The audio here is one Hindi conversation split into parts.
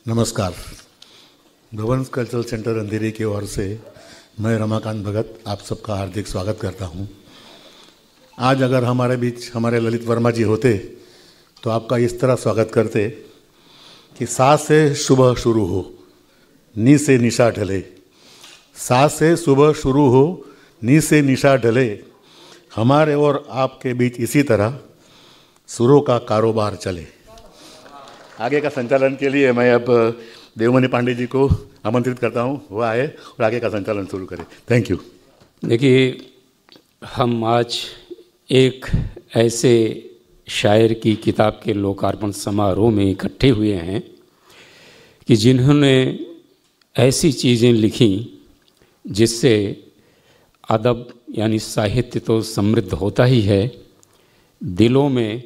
नमस्कार। भवंस कल्चरल सेंटर अंधेरी की ओर से मैं रमाकांत भगत आप सबका हार्दिक स्वागत करता हूं। आज अगर हमारे बीच हमारे ललित वर्मा जी होते तो आपका इस तरह स्वागत करते कि सा से सुबह शुरू हो, नी से निशा ढले। सा से सुबह शुरू हो, नी से निशा ढले। हमारे और आपके बीच इसी तरह सुरों का कारोबार चले। आगे का संचालन के लिए मैं अब देवमणि पांडे जी को आमंत्रित करता हूं, वो आए और आगे का संचालन शुरू करें। Thank you. देखिए, हम आज एक ऐसे शायर की किताब के लोकार्पण समारोह में इकट्ठे हुए हैं कि जिन्होंने ऐसी चीज़ें लिखी जिससे अदब यानी साहित्य तो समृद्ध होता ही है, दिलों में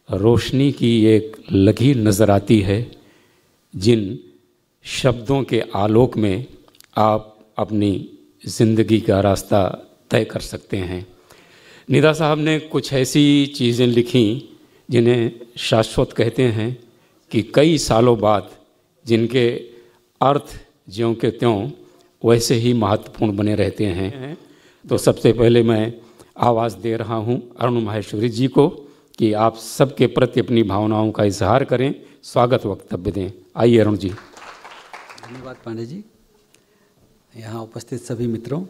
रोशनी की एक लकीर नज़र आती है, जिन शब्दों के आलोक में आप अपनी ज़िंदगी का रास्ता तय कर सकते हैं। निदा साहब ने कुछ ऐसी चीज़ें लिखी जिन्हें शाश्वत कहते हैं कि कई सालों बाद जिनके अर्थ ज्यों के त्यों वैसे ही महत्वपूर्ण बने रहते हैं। तो सबसे पहले मैं आवाज़ दे रहा हूं अरुण माहेश्वरी जी को कि आप सबके प्रति अपनी भावनाओं का इजहार करें, स्वागत वक्तव्य दें। आइए अरुण जी। धन्यवाद पांडे जी। यहाँ उपस्थित सभी मित्रों,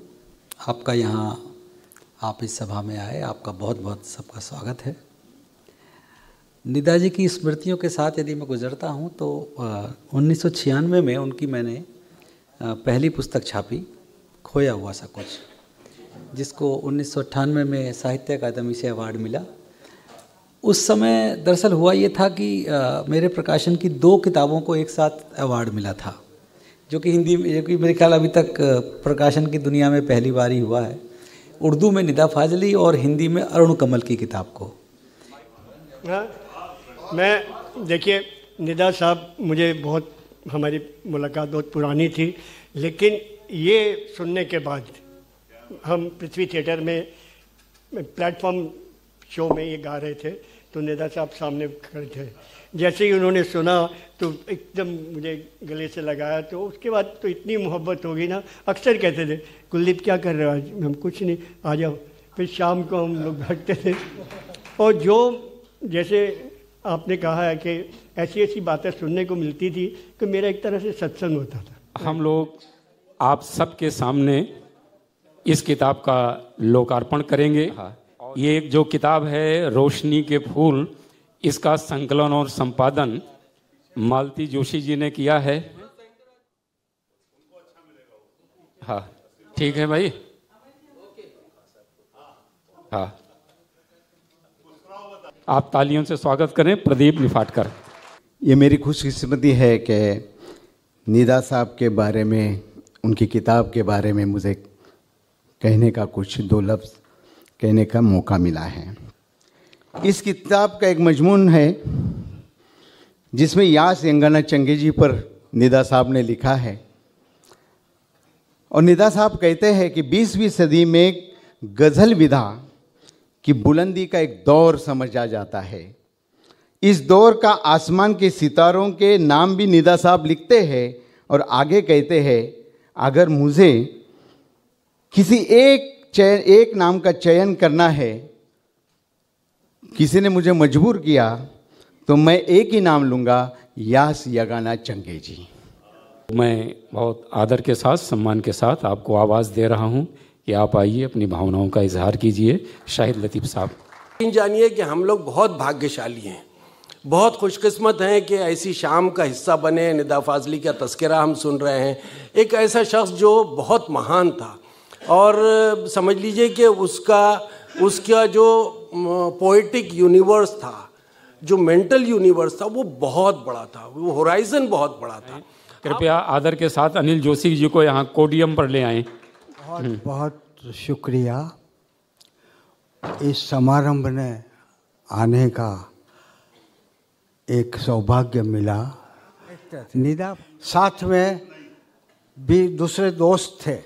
आपका यहाँ आप इस सभा में आए, आपका बहुत बहुत सबका स्वागत है। निदा जी की स्मृतियों के साथ यदि मैं गुजरता हूँ तो 1996 में उनकी मैंने पहली पुस्तक छापी, खोया हुआ सा कुछ, जिसको 1998 में साहित्य अकादमी से अवार्ड मिला। उस समय दरअसल हुआ ये था कि मेरे प्रकाशन की 2 किताबों को एक साथ अवार्ड मिला था, जो कि हिंदी में, जो कि मेरे ख्याल अभी तक प्रकाशन की दुनिया में पहली बार ही हुआ है। उर्दू में निदा फाजली और हिंदी में अरुण कमल की किताब को। मैं देखिए, निदा साहब मुझे बहुत, हमारी मुलाकात बहुत पुरानी थी, लेकिन ये सुनने के बाद हम पृथ्वी थिएटर में प्लेटफॉर्म शो में ये गा रहे थे तो निदा साहब सामने खड़े थे। जैसे ही उन्होंने सुना तो एकदम मुझे गले से लगाया, तो उसके बाद तो इतनी मोहब्बत होगी ना। अक्सर कहते थे, कुलदीप क्या कर रहे हो आज? हम कुछ नहीं, आ जाओ। फिर शाम को हम लोग बैठते थे और जो जैसे आपने कहा है कि ऐसी ऐसी बातें सुनने को मिलती थी कि मेरा एक तरह से सत्संग होता था। हम लोग आप सबके सामने इस किताब का लोकार्पण करेंगे। ये जो किताब है रोशनी के फूल, इसका संकलन और संपादन मालती जोशी जी ने किया है। हाँ ठीक है भाई। हाँ, आप तालियों से स्वागत करें प्रदीप निफाटकर। ये मेरी खुशकिस्मती है कि निदा साहब के बारे में, उनकी किताब के बारे में मुझे कहने का कुछ 2 लफ्ज़ कहने का मौका मिला है। इस किताब का एक मजमून है जिसमें यास यंगाना चंगेजी पर निदा साहब ने लिखा है, और निदा साहब कहते हैं कि 20वीं सदी में गज़ल विधा की बुलंदी का एक दौर समझा जाता है। इस दौर का आसमान के सितारों के नाम भी निदा साहब लिखते हैं और आगे कहते हैं, अगर मुझे किसी एक नाम का चयन करना है, किसी ने मुझे मजबूर किया, तो मैं एक ही नाम लूँगा, यास यंगाना चंगेजी। मैं बहुत आदर के साथ, सम्मान के साथ आपको आवाज़ दे रहा हूं कि आप आइए, अपनी भावनाओं का इजहार कीजिए। शाहिद लतीफ़ साहब। जानिए कि हम लोग बहुत भाग्यशाली हैं, बहुत खुशकिस्मत हैं कि ऐसी शाम का हिस्सा बने। निदा फाजली का तस्करा हम सुन रहे हैं, एक ऐसा शख्स जो बहुत महान था, और समझ लीजिए कि उसका जो पोएटिक यूनिवर्स था, जो मेंटल यूनिवर्स था, वो बहुत बड़ा था, वो होराइजन बहुत बड़ा था। कृपया आदर के साथ अनिल जोशी जी को यहाँ कोडियम पर ले आएं। बहुत बहुत शुक्रिया। इस समारंभ में आने का एक सौभाग्य मिला। निदा साथ में भी दूसरे दोस्त थे।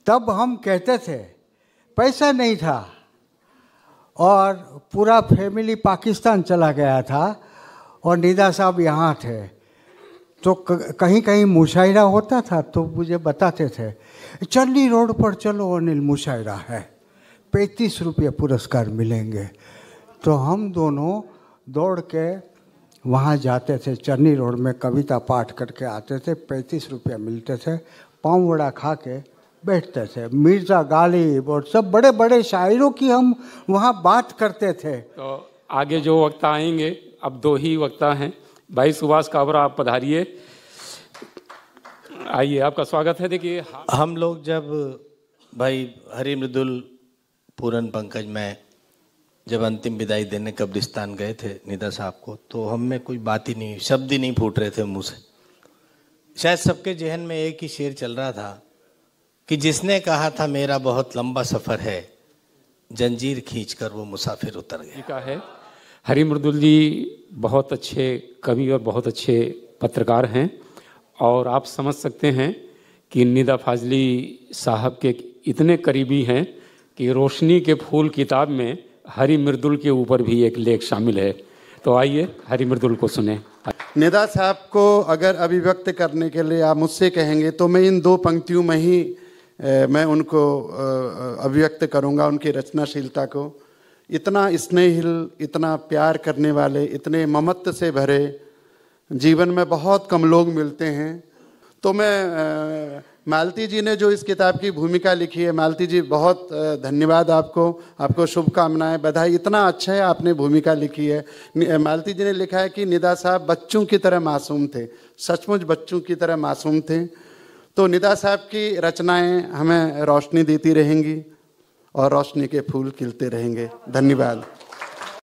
तब हम कहते थे, पैसा नहीं था और पूरा फैमिली पाकिस्तान चला गया था और निदा साहब यहाँ थे, तो कहीं कहीं मुशायरा होता था तो मुझे बताते थे, चन्नी रोड पर चलो अनिल, मुशायरा है, 35 रुपये पुरस्कार मिलेंगे। तो हम दोनों दौड़ के वहाँ जाते थे, चन्नी रोड में कविता पाठ करके आते थे, 35 रुपये मिलते थे, पाँव वड़ा खा के बैठते थे। मिर्ज़ा गालिब और सब बड़े बड़े शायरों की हम वहाँ बात करते थे। तो आगे जो वक्ता आएंगे, अब 2 ही वक्ता हैं। भाई सुभाष काबरा, आप पधारिए, आइए, आपका स्वागत है। देखिए, हम लोग जब भाई हरि मृदुल पूरन पंकज में जब अंतिम विदाई देने कब्रिस्तान गए थे निदा साहब को, तो हम में कोई बात ही नहीं, शब्द ही नहीं फूट रहे थे मुंह से। शायद सबके जहन में एक ही शेर चल रहा था कि जिसने कहा था मेरा बहुत लंबा सफ़र है, जंजीर खींचकर वो मुसाफिर उतर गया। का है हरि मृदुल जी बहुत अच्छे कवि और बहुत अच्छे पत्रकार हैं, और आप समझ सकते हैं कि निदा फाजली साहब के इतने करीबी हैं कि रोशनी के फूल किताब में हरि मृदुल के ऊपर भी एक लेख शामिल है। तो आइए हरि मृदुल को सुने। निदा साहब को अगर अभिव्यक्त करने के लिए आप मुझसे कहेंगे तो मैं इन 2 पंक्तियों में ही मैं उनको अभिव्यक्त करूंगा, उनकी रचनाशीलता को। इतना स्नेहिल, इतना प्यार करने वाले, इतने ममत्व से भरे जीवन में बहुत कम लोग मिलते हैं। तो मैं मालती जी ने जो इस किताब की भूमिका लिखी है, मालती जी बहुत धन्यवाद आपको, आपको शुभकामनाएं, बधाई। इतना अच्छा है आपने भूमिका लिखी है। मालती जी ने लिखा है कि निदा साहब बच्चों की तरह मासूम थे, सचमुच बच्चों की तरह मासूम थे। तो निदा साहब की रचनाएं हमें रोशनी देती रहेंगी और रोशनी के फूल खिलते रहेंगे। धन्यवाद।